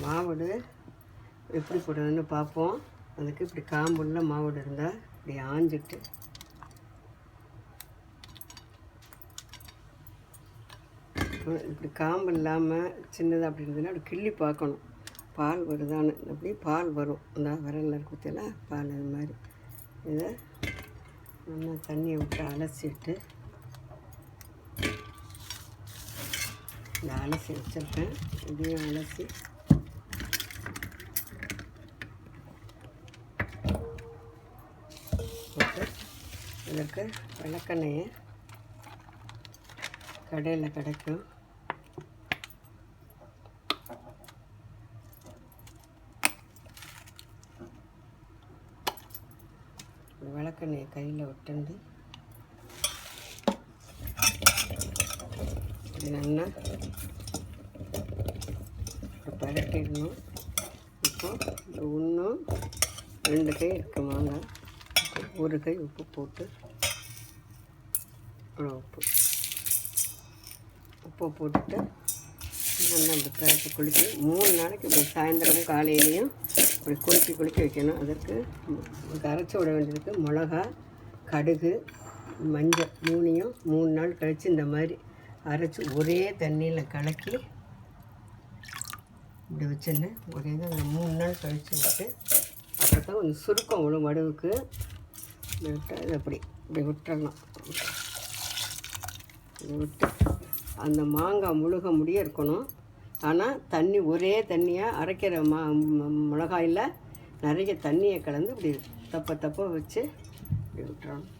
மாவுடு எப்படி போடுறதுன்னு பார்ப்போம். அதுக்கு இப்படி காம்புள்ள மாவுடு இருந்தால் இப்படி ஆஞ்சிட்டு இப்படி காம்பு இல்லாமல் சின்னதாக அப்படி இருந்ததுன்னா அப்படி கிள்ளி பார்க்கணும் பால் வருதான்னு. அப்படி பால் வரும். இந்த விரலில் இருக்குத்தில பால் அது மாதிரி இதை நல்லா தண்ணியை விட்டு அலசிட்டு இந்த அலசி வச்சுருக்கேன். இதையும் அலசி போட்டு இதற்கு விளக்கெண்ணெயை கடையில் கிடைக்கும். விளக்கெண்ணெயை கையில் விட்டுண்டு இது நல்லா பரட்டிடணும். இப்போ இன்னும் 2 கை இருக்கு மாங்காய், 1 கை உப்பு போட்டு உப்பு போட்டுட்டு நல்லா இப்படி கரைச்சி குளிக்க 3 நாளைக்கு இப்படி சாயந்தரமும் காலையிலையும் இப்படி குளிக்க வைக்கணும். அதற்கு அரைச்சி விட வேண்டியதுக்கு மிளகா, கடுகு, மஞ்சள் 3 நாள் கழித்து இந்த மாதிரி அரைச்சி ஒரே தண்ணியில் கலக்கி இப்படி வச்சுன்னு ஒரே தான் 3 நாள் கழித்து விட்டு அப்போ தான் கொஞ்சம் சுருக்கம் விடும் வடுவுக்கு. விட்டால் இது இப்படி விட்டுறலாம். இதை விட்டு அந்த மாங்காய் முழுக முடிய இருக்கணும். ஆனால் தண்ணி ஒரே தண்ணியாக அரைக்கிற மிளகாயில் நிறைய தண்ணியை கலந்து இப்படி தப்ப வச்சு இப்படி விட்டுறணும்.